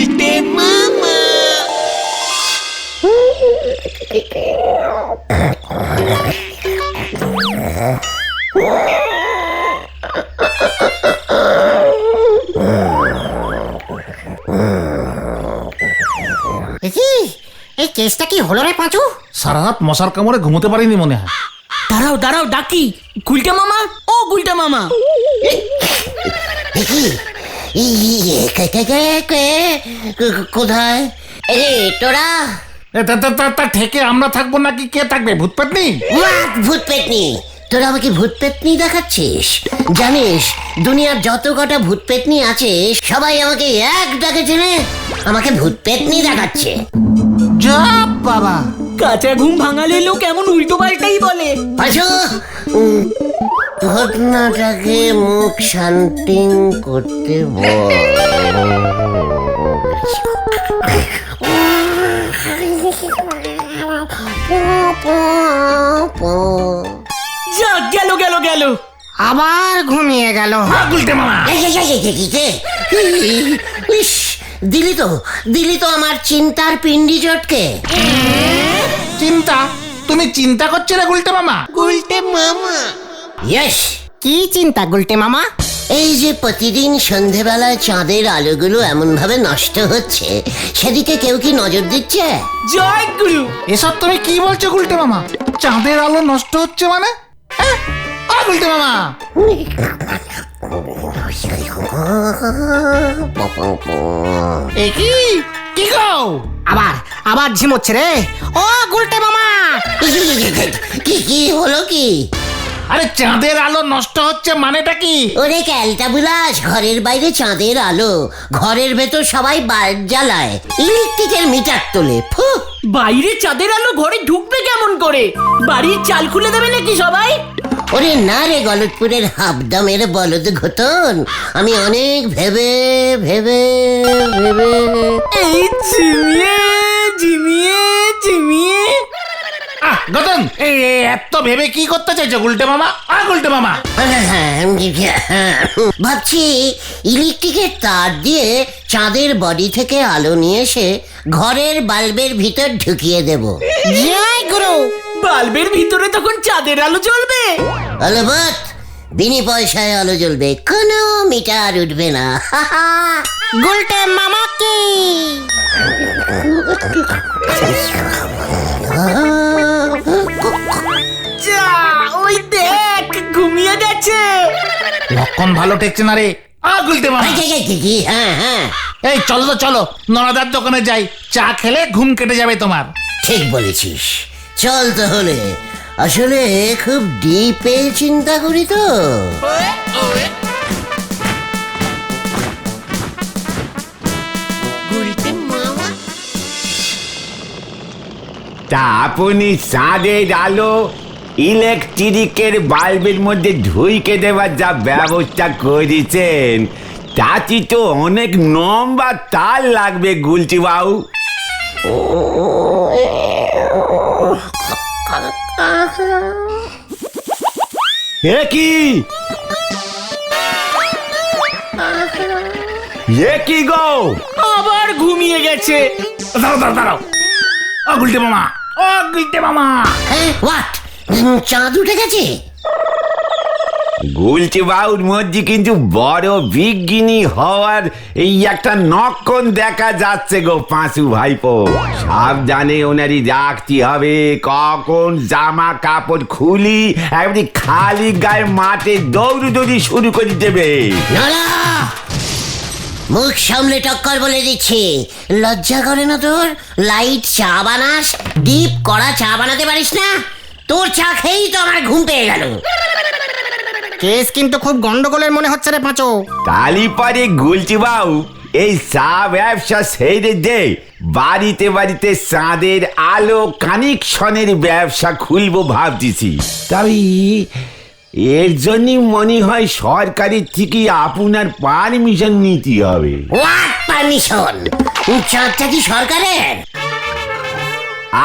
গুলটে মামা। এই কেসটা কি হলো রে পাঁচু? সারা রাত মশার কামড়ে ঘুমোতে পারিনি মনে হয়। দাঁড়াও দাঁড়াও, ডাকি। গুলটে মামা, ও গুলটে মামা। কোথায় তোরা? তা ঠেকে আমরা থাকবো নাকি কে থাকবে? ভূত পেতনি? ভূত পেতনি? তোরা আমাকে ভূত পেতনি দেখাচ্ছিস? জানিস দুনিয়ার যত কটা ভূত পেতনি আছে সবাই আমাকে এক ডাকে চেনে, আমাকে ভূত পেতনি দেখাচ্ছে। যা বাবা, কাঁচা ঘুম ভাঙালে লোক এমন উল্টো পাল্টাই বলে। আচ্ছা, ঘটনাটাকে মুখ শান্তি করতে বল। যাক, গেল গেল গেল। আবার ঘুমিয়ে গেল। গুলটে মামা, দিলি তো আমার চিন্তার পিন্ডি চটকে। চিন্তা? তুমি চিন্তা করছো না গুলটে মামা? গুলটে মামা, ইয়েস। কি চিন্তা গুলটে মামা? এই যে প্রতিদিন সন্ধেবেলায় চাঁদের আলোগুলো এমন ভাবে নষ্ট হচ্ছে, সেদিকে কেউ কি নজর দিচ্ছে? জয় গুরু। এসব তুমি কি বলছো গুলটে মামা? চাঁদের আলো নষ্ট হচ্ছে মানে? গুলটে মামা, কি কি গো? আবার ঝিমোচ্ছে রে। ও গুলটে মামা, কি হলো কি? আরে চাঁদের আলো নষ্ট হচ্ছে মানেটা কি? ওরে ক্যালটা বুলাস, ঘরের বাইরে চাঁদের আলো, ঘরের ভেতর সবাই বাল্ব জ্বালায়, ইলেকট্রিকের মিটার তোলে। বাইরে চাঁদের আলো ঘরে ঢুকবে কেমন করে? বাড়ির চাল খুলে দেবে নাকি সবাই? ওরে না রে গলতপুরের হাবদামের বলদ ঘটন, আমি অনেক ভেবে ভেবে ভেবে এই ঝিমিয়ে ঝিমিয়ে ঝিমিয়ে। গতন, এত ভেবে কি করতে চাইছো গুলটে মামা? গুলটে মামা, ভাবছি ইলেকট্রিকের তার দিয়ে চাঁদের বডি থেকে আলো নিয়ে এসে ঘরের বাল্বের ভিতর ঢুকিয়ে দেব। জয় গুরু। বাল্বের ভিতরে তখন চাঁদের আলো জ্বলবে? অলবৎ, বিনি পয়সায় আলো জ্বলবে, কোনো মিটার উঠবে না। গুলটে মামা কি? যা, ওই দেখ ঘুমিয়ে গেছে। লক্ষণ ভালো ঠেকছে না রে। গুলটে মামা, হ্যাঁ, এই চলো তো চলো, নরাদার দোকানে যাই, চা খেলে ঘুম কেটে যাবে তোমার। ঠিক বলেছিস, চল তাহলে। আসলে খুব ডিপে চিন্তা করি তো। তা আপনি চাঁদের আলো ইলেকট্রিকের বাল্বের মধ্যে ঢুইকে দেওয়ার যা ব্যবস্থা করেছেন, তাতে তো অনেক লম্বা তার লাগবে গুলটি বাবু। এ কি গো? আবার ঘুমিয়ে গেছে। দাঁড়াও দাঁড়াও, গুলটে মামা, গুলটে মামা। হোয়াট? চাঁদ উঠে গেছে? গুলটি বাবুর মধ্যে কিন্তু বড় বিজ্ঞানী হওয়ার এই একটা নক্ষণ দেখা যাচ্ছে গো পাঁচু ভাইপো। সাবধানে ওনারই রাখতে হবে, কখন জামা কাপড় খুলি একবারে খালি গায়ে মাঠে দৌড়ি শুরু করে দেবে। মুখ সামলে টক্কর বলে দিচ্ছি, লজ্জা করে না তোর? লাইট চা বানাস, ডিপ কড়া চা বানাতে পারিস না? তোর চা খেয়েই তো আমার ঘুম পেয়ে গেল। কেস কিন্তু খুব গন্ডগোলের মনে হচ্ছে রে পাঁচু। তালি পরে গুলটি বাবু এই চা ব্যবসা ছেড়ে দে, বাড়িতে বাড়িতে চাঁদের আলো কানেকশনের ব্যবসা খুলবো ভাবতেছি। তবে এর জন্য মনে হয় সরকারের থেকে আপনার পারমিশন নিতে হবে। What permission? চাঁদটা কি সরকারের?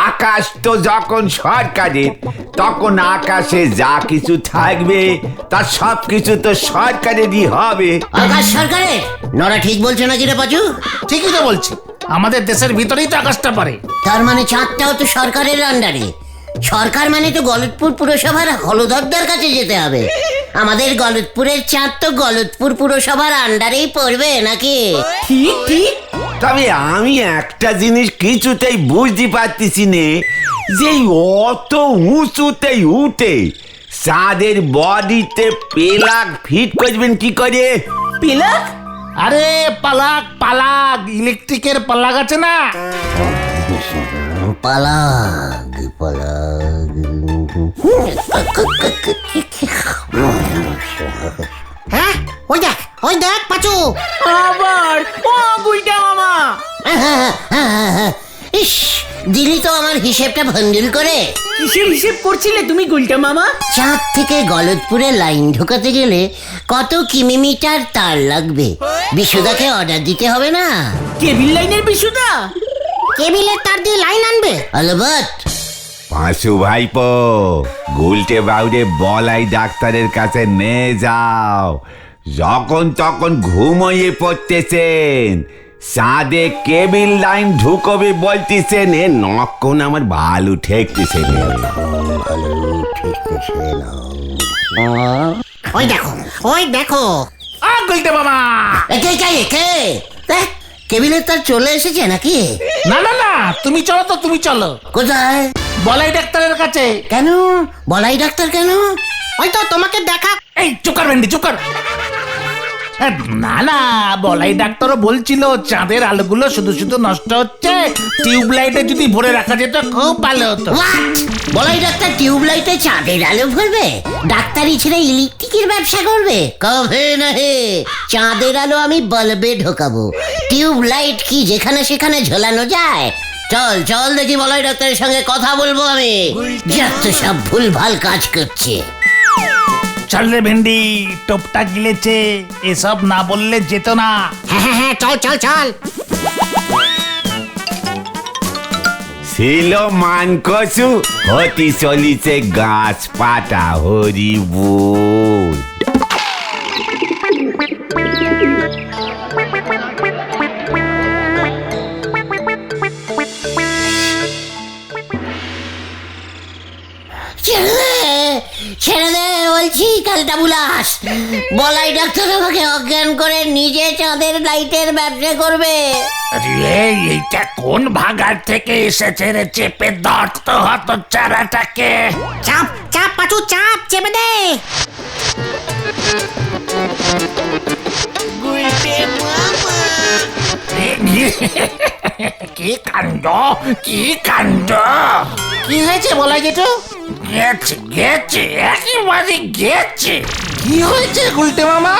আকাশ তো যখন সরকারের, তখন আকাশে যা কিছু থাকবে তার সব কিছু তো সরকারেরই হবে। আকাশ সরকারের? নরা ঠিক বলছে নাকি রে পাচু? ঠিকই তো বলছি, আমাদের দেশের ভিতরেই তো আকাশটা পারে। তার মানে চাঁদটাও তো সরকারের আন্ডারে। সরকার মানে তো গলতপুর পুরসভার হলধরদার কাছে যেতে হবে। আমাদের গলতপুরের চাঁদ তো গলতপুর পুরসভার আন্ডারেই পড়বে নাকি? ঠিক ঠিক। তবে আমি একটা জিনিস কিছুতেই বুঝতে পারতেছি নে, যে অত উঁচুতেই উঠে চাঁদের বডিতে পেলাক ফিট করবেন কি করে? পিলাক? আরে পালাক পালাক, ইলেকট্রিকের পালাক আছে না? পালাগ পালাগ। হ্যাঁ ওই দেখ পাচু। আবার ও গুলটা মামা। ইস, দিলি তো আমার হিসেবটা ভন্ডুল করে। কিসের হিসেব করছিলে তুমি গুলটা মামা? চাঁদ থেকে গলতপুরে লাইন ঢোকাতে গেলে কত কিলোমিটার তার লাগবে? বিশুদাকে অর্ডার দিতে হবে না? কেবিল লাইনের বিশুদা? কেবিলের তার দিয়ে লাইন আনবে? আলবাত। পাঁচু ভাইপো, গুলটে বাউরে বলাই ডাক্তারের কাছে নিয়ে যাও। যখন তখন ঘুমিয়ে পড়তেছেন, চাঁদে কেবিল লাইন ঢুকবে বলতেছেন, এ নক্ষণ আমার ভালো ঠেকতেছে রে। ওই দেখো গুলটে মামা। একে কেবিলের তার চলে এসেছে নাকি? না না না, তুমি চলো তো, তুমি চলো। কোথায়? বলাই ডাক্তারের কাছে। কেন বলাই ডাক্তার কেন? ওই তো তোমাকে দেখা। এই চুকার ভেন্ডি চুকার। না না, বলাই ডাক্তারও বলছিল চাঁদের আলোগুলো শুধু শুধু নষ্ট হচ্ছে, টিউবলাইটে যদি ভরে রাখা যেত খুব ভালো হতো। What? বলাই ডাক্তার টিউবলাইটে চাঁদের আলো ভরবে? ডাক্তারি ছেড়ে ইলেকট্রিকের ব্যবসা করবে? কবে নাহে, চাঁদের আলো আমি বাল্বে ঢোকাবো। টিউবলাইট কি যেখানে সেখানে ঝোলানো যায়? চল চল দেখি বলাই ডাক্তারের সঙ্গে কথা বলবো আমি। যত সব ভুলভাল কাজ করছে। চল রে ভেন্ডি, টোপটা গিলেছে, এসব না বললে যেত না। হ্যাঁ চল। ছিল মানকসু, হতি চলিছে গাছ পাতা হরি বল। ছেড়ে দে বলছি, কালটা বুলাস। বলাই ডাক্তার আমাকে অজ্ঞান করে নিজে চাঁদের লাইটের ব্যবসা করবে। আরে এইটা কোন ভাগার থেকে এসেছে রে? চেপে ধর তো হত চারাটাকে। চাপ পাচু, চাপ চেপে দে। কি কাণ্ড, কি কাণ্ড! কি হয়েছে বলাই জেঠু? গেছে একেবারে গেছে। কি হয়েছে গুলটে মামা?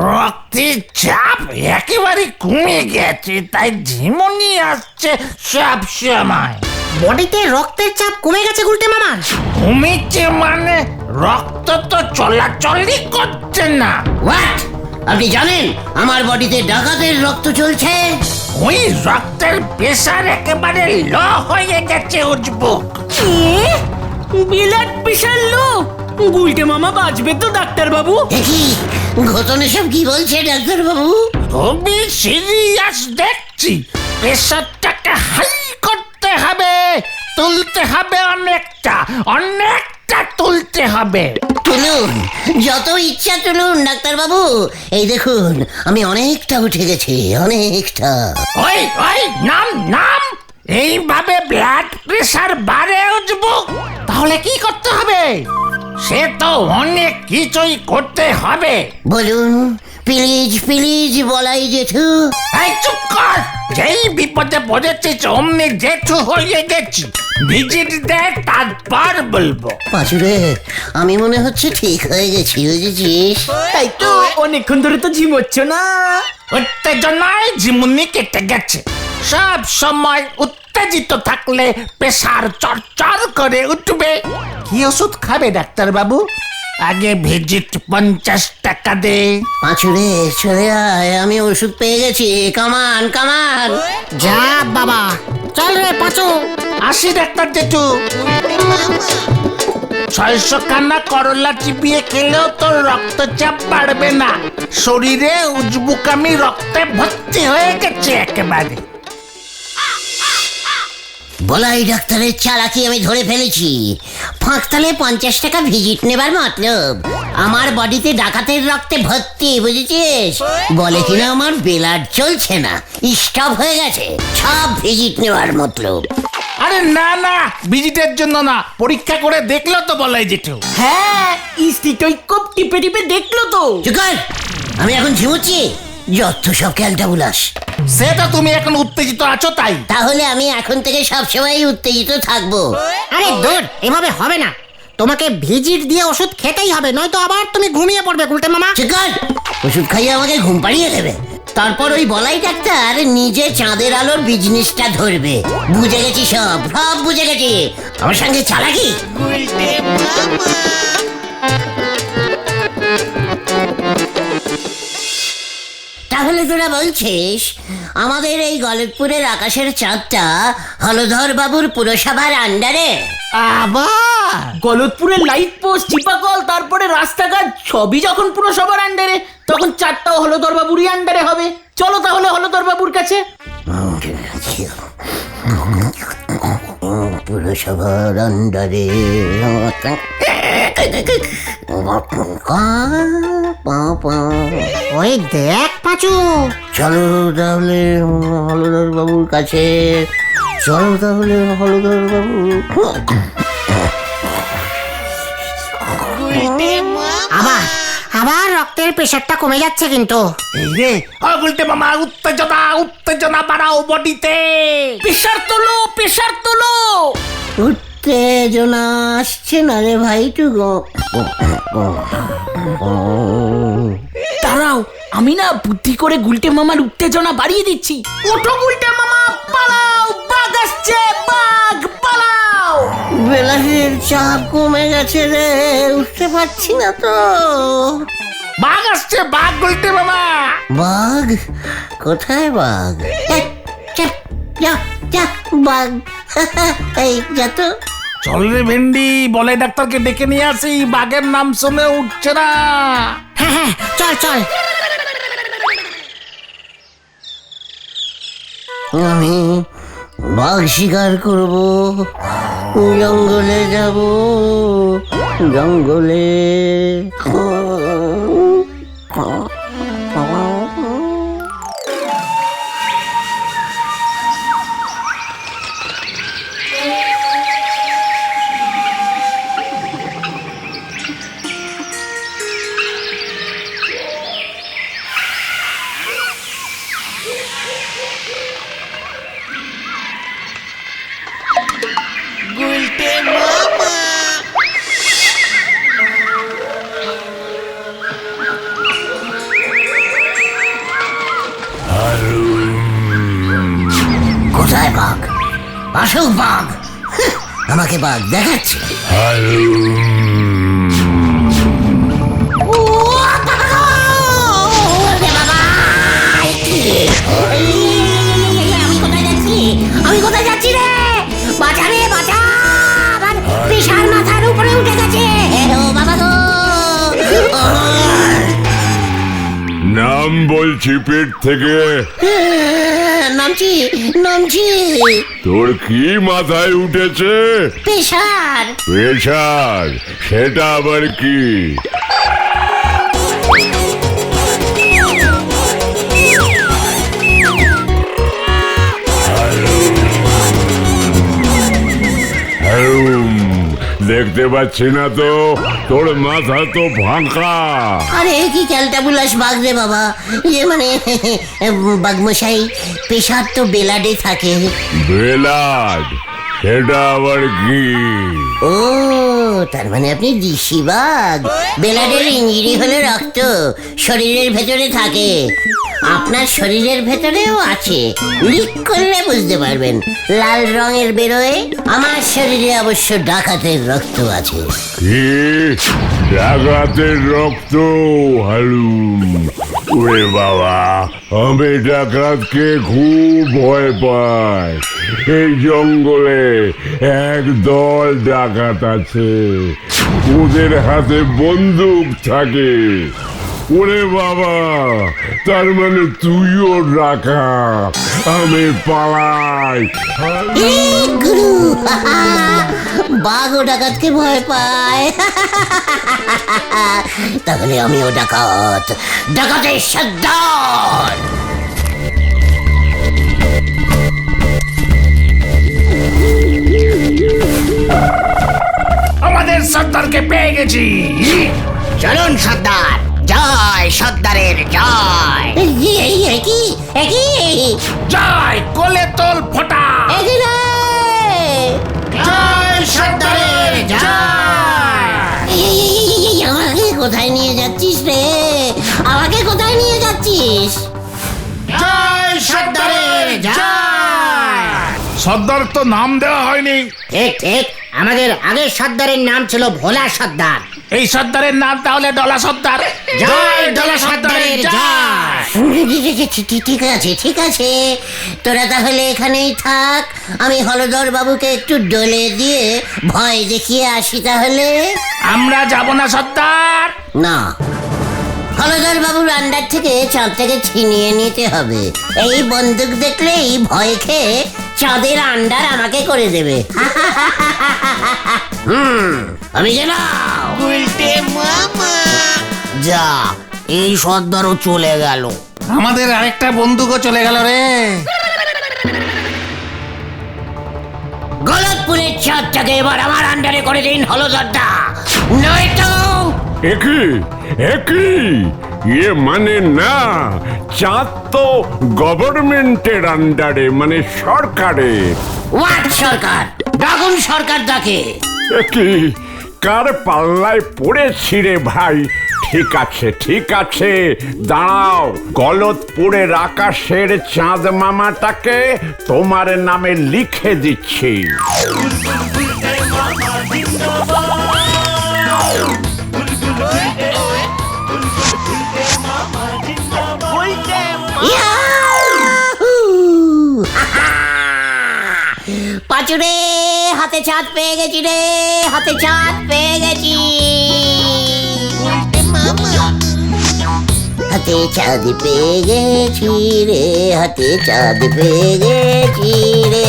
রক্তের চাপ একেবারে কমে গেছে, তাই ঝিমুনি আসছে সব সময়। বডিতে রক্তের চাপ কমে গেছে গুলটে মামা? কমেছে মানে রক্ত তো চলাচলই করছে না। হোয়াট? আপনি জানেন আমার বডিতে ডাকাতের রক্ত চলছে? ওই রক্তের প্রেসার একেবারে লো হয়ে গেছে উজবুক। Blood pressure low? গুলটে মামা বাঁচবে তো ডাক্তার বাবু? দেখি ঘটনা সব কি বলছে ডাক্তার বাবু? খুবই সিরিয়াস দেখছি। প্রেসারটাকে হাই করতে হবে, তুলতে হবে অনেকটা তুলতে হবে। তুলুন, যত ইচ্ছা তুলুন ডাক্তার বাবু। এই দেখুন আমি অনেকটা উঠে গেছি, অনেকটা। ওই নাম এইভাবে ব্লাড প্রেসার বাড়ে উঠবো, তাহলে কি করতে হবে? সে তো অনেক কিছুই করতে হবে। বলুন প্লিজ প্লিজ বলাই জেঠু। এই চুপ কর, যেই বিপদে পড়েছিস অমনি জেঠু হয়ে গেছি। ভিজিট দে, তারপর বলবো। পাঁচুরে আমি মনে হচ্ছে ঠিক হয়ে গেছি, বুঝেছিস? তাই তো, অনেকক্ষণ ধরে তো ঝিমোচ্ছ না। উত্তেজনায় ঝিমুনি কেটে গেছে। সব সময় উত্তেজিত থাকলে প্রেসার চড়চড় করে উঠবে। কি ওষুধ খাবে ডাক্তার বাবু? আগে ভিজিট 50 টাকা দে। পাঁচুরে চলে আয়, আমি ওষুধ পেয়ে গেছি। কামান কামান। যা বাবা। চল রে পাঁচু। আসি ডাক্তার জেঠু। 600 খানা করলা চিবিয়ে খেলেও তোর রক্তচাপ বাড়বে না, শরীরে উজবুকামি রক্তে ভর্তি হয়ে গেছে একেবারে। বলাই ডাক্তারের চালাকি আমি ধরে ফেলেছি। ফাঁকতালে 50 টাকা ভিজিট নেবার মতলব। আমার বডিতে ডাকাতের রক্তে ভর্তি, বুঝেছিস? বলে কিনা আমার ব্লাড চলছে না, স্টপ হয়ে গেছে, সব ভিজিট নেওয়ার মতলব। আরে না না, ভিজিটের জন্য না, পরীক্ষা করে দেখলো তো বলাই জেঠু। হ্যাঁ, স্টিটোস্কোপ টিপে টিপে দেখলো তো। চুপ কর, আমি এখন ঝিমুচ্ছি। যত সব ক্যালটাবুলাস। সেটা তুমি এখন উত্তেজিত আছো তাই। তাহলে আমি এখন থেকে সবসময় উত্তেজিত থাকবো। আরে দূর, এভাবে হবে না। তোমাকে ভিজিট দিয়ে ওষুধ খেতেই হবে, নয়তো আবার তুমি ঘুমিয়ে পড়বে গুলটে মামা। ঠিক আছে, ওষুধ খাইয়ে আমাকে ঘুম পাড়িয়ে দেবে। তারপর ওই বলাই ডাক্তার নিজে চাঁদের আলোর বিজনেসটা ধরবে। বুঝে গেছি, সব সব বুঝে গেছি। আমার সঙ্গে চালাকি। তাহলে তোরা বলছিস আমাদের এই গলতপুরের আকাশের চাঁদটা হলধর বাবুর পুরসভার আন্ডারে? আবার গলতপুরের লাইট পোস্ট, চিপাকল, তারপরে রাস্তাঘাট সবই যখন পুরসভার আন্ডারে, তখন চারটাও হলধর বাবুরই আন্ডারে হবে। চলো তাহলে হলধর বাবুর কাছে। পুরসভার আন্ডারে ওই দেখ পাঁচু। চলো তাহলে হলধর বাবুর কাছে। চলো তাহলে হলধর বাবু। আবার আবার রক্তের প্রেশারটা কমে যাচ্ছে কিন্তু। এই রে, ও গুলটে মামা, উত্তেজনা উত্তেজনা বাড়াও বডিতে। প্রেশার তোলো, প্রেশার তোলো। উত্তেজনা আসছে না রে ভাই, টুকু। দাঁড়াও, আমি না বুদ্ধি করে গুলটে মামার উত্তেজনা বাড়িয়ে দিচ্ছি। ওঠো গুলটে মামা, পালাও, বাঘ আসছে, বাঘ, পালাও। বেলাসের চাপ কমে গেছে রে, উঠতে পারছি না তো। বাঘ আসছে, বাঘ গুলটে মামা। বাঘ? কোথায় বাঘ? এই, চাপ, যা, যা, বাঘ। এই যা তো। চল রে ভেন্ডি, বলে ডাক্তারকে ডেকে নিয়ে আসি, বাঘের নাম শুনে উঠছে না। হ্যাঁ হ্যাঁ, চল চল। আমি বাঘ শিকার করব, জঙ্গলে যাব, জঙ্গলে। কোথায় বাঘ? আসুক বাঘ। আমাকে বাঘ দেখাচ্ছে। আমি কোথায় যাচ্ছি রে? বাঁচা রে, বাঁচা। আমার বিশাল মাথার উপরে উঠে গেছে। ও বাবা গো। নাম বলছি পেট থেকে। নামছি, নামছি। তোর কি মাথায় উঠেছে? প্রেশার। প্রেশার? সেটা আবার কি? দেখতে পাচ্ছি না তো, তোর মাথা তো ফাঁকা। আরে কি ক্যালটাবুলাস বাঘ রে বাবা। ইয়ে মানে বাঘমশাই, প্রেশার তো বেলাডে থাকে। বেলাড? সেটা আবার কি? ও, তার মানে আপনি দিশি বাঘ। বেলাডের ইঞ্জিরি হলে রক্ত শরীরের ভেতরে থাকে। আপনার শরীরের ভেতরেও আছে, লিক করলে বুঝতে পারবেন। লাল রঙের বেরোয়। আমার শরীরে অবশ্য ডাকাতের রক্ত আছে। কি? ডাকাতের রক্ত? হালুম, ওরে বাবা, আমি ডাকাতকে খুব ভয় পাই। এই জঙ্গলে একদল ডাকাত আছে, ওদের হাতে বন্দুক থাকে। ওরে বাবা, তার মানে তুইও ডাকাত। আমি পালাই। গুরু বাঘও ডাকাতকে ভয় পায়। তাহলে আমিও ডাকাত, ডাকাতের সর্দার। আমাদের সর্দারকে পেয়ে গেছি। চলুন সর্দার, জয় সর্দারের জয়। একই জয় কোলে তোল ফোটা। জয় সর্দারের জয়। আমাকে কোথায় নিয়ে যাচ্ছিস রে? আমাকে কোথায় নিয়ে যাচ্ছিস? জয় সর্দারের জয়। সর্দার তো নাম দেওয়া হয়নি। ঠিক ঠিক, আমাদের আগের সর্দারের নাম ছিল ভোলা সর্দার। এই সর্দারের নাম তাহলে ডলা সর্দার। জয় ডলা সর্দারের জয়। ঠিক আছে ঠিক আছে, তোরা তাহলে এখানেই থাক। আমি হলধর বাবুকে একটু ডলে দিয়ে ভয় দেখিয়ে আসি তাহলে। আমরা যাব না সর্দার। না, হলধর বাবুর আন্ডার থেকে চাঁদটাকে ছিনিয়ে নিতে হবে। এই বন্দুক দেখলেই ভয় খেয়ে চাঁদের আন্ডার আমাকে করে দেবে। আমি গেলাম। যা, এই সর্দারও চলে গেল। আমাদের আরেকটা বন্দুকও চলে গেল রে। গলতপুরের চাঁদটাকে এবার আমার আন্ডারে করে দিন হলধরদা, নয়তো একই ইয়ে মানে না, চাঁদ তো গভর্নমেন্টের আন্ডারে, মানে সরকারের। ওয়াট সরকার? ডাগুন সরকার ডাকে। একই কার পাল্লায় পড়েছি রে ভাই। ঠিক আছে, দাঁড়াও। গলতপুরের আকাশের চাঁদ মামাটাকে তোমার নামে লিখে দিচ্ছি। ইয়াহু! পাঁচুরে, হাতে চাঁদ পেয়ে গেছি রে, হাতে চাঁদ পেয়ে গেছি। হাতে চাঁদ পেয়ে গেছি রে, হাতে চাঁদ পেয়ে গেছি রে।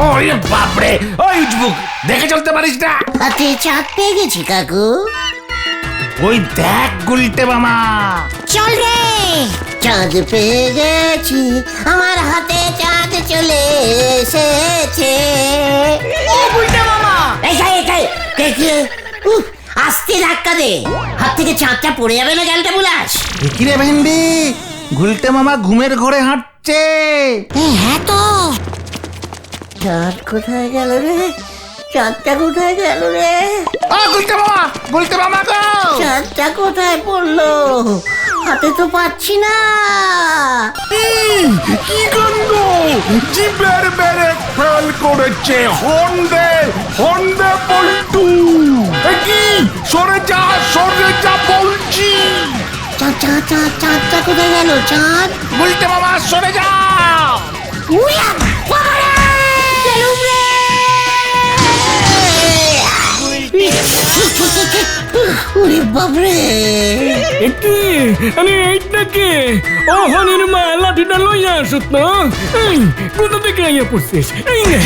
ওই বাপরে, ওই উঠবুক দেখে চলতে পারিস না। হাতে চাঁদ পেয়ে গেছি কাকু। ওই দেখ গুলটে মামা। চল রে, চাঁদ পেয়ে গেছি, আমার হাতে চাঁদ চলে এসেছে। ও গুলটে মামা, আস্তে ধাক্কা দে, হাত থেকে চাঁদটা পড়ে যাবে না, গেলটা বুলাস। কিরে ভেন্ডি, গুলটে মামা ঘুমের ঘরে হাঁটছে। হ্যাঁ তো। চাঁদ কোথায় গেল রে? চাঁদটা কোথায় গেল রে? ও গুলটে মামা গো। চাঁদটা কোথায় পড়লো? হাতে তো পাচ্ছি না। কি গন্ধ, জিভের বেড়ে ফেল করেছে। হন্ডে পল্টু। কি সরে যা বলছি। চাঁদটা কোথায় গেল? চাঁদ গুলটে মামা সরে যাও। উইয়া, বাবারে! গেলুম রে! ওরে বাপরে! আরে এইটাকে অহনের মা লাঠিটা লইয়া আসত না। কোথা থেকে আইয়া পড়ছিস? এই নে।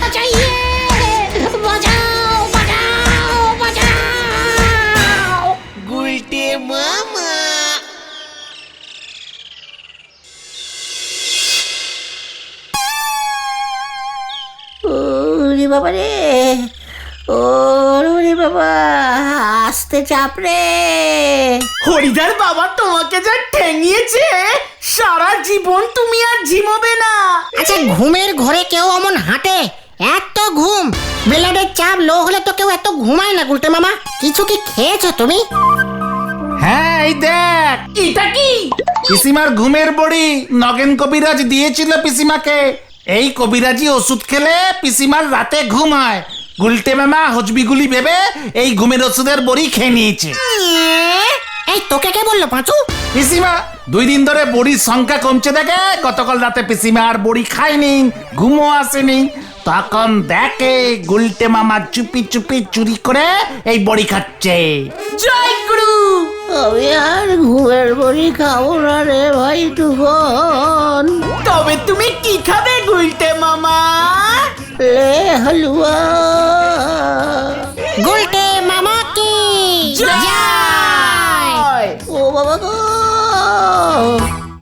বাঁচাইয়ে! বাঁচাও! গুলটে মামা। ওরে বাবা রে, ওরে বাবা, আস্তে চাপ রে। হরিদার বাবা তোমাকে যা ঠেঙিয়েছে, সারা জীবন তুমি আর ঝিমোবে না। আচ্ছা, ঘুমের ঘরে কেউ অমন হাঁটে? এত ঘুম, ব্লাডের চাপ লো হলে তো কেউ এত ঘুমায় না। গুলটে মামা, কিছু কি খেয়েছো তুমি? হ্যাঁ, এই দেখ। এটা কি? পিসিমার ঘুমের বড়ি নগেন কবিরাজ দিয়েছিল পিসিমাকে। এই কবিরাজি ওষুধ খেলে পিসিমার রাতে ঘুম হয়। গুলটে মামা হজবিগুলি ভেবে এই ঘুমের ওষুধের বড়ি খেয়ে নিয়েছে। এই তোকে কে বললো পাঁচু? পিসিমা 2 দিন ধরে বড়ির সংখ্যা কমছে দেখে গতকাল রাতে পিসিমা আর বড়ি খায়নি, ঘুমও আসেনি। তখন দেখে গুলটে মামা চুপি চুপি চুরি করে এই বড়ি খাচ্ছে। জয় গুরু। আমি আর ঘুমের বড়ি খাবো না রে ভাই টুকন। তবে তুমি কি খাবে গুলটে মামা? লে হালুয়া।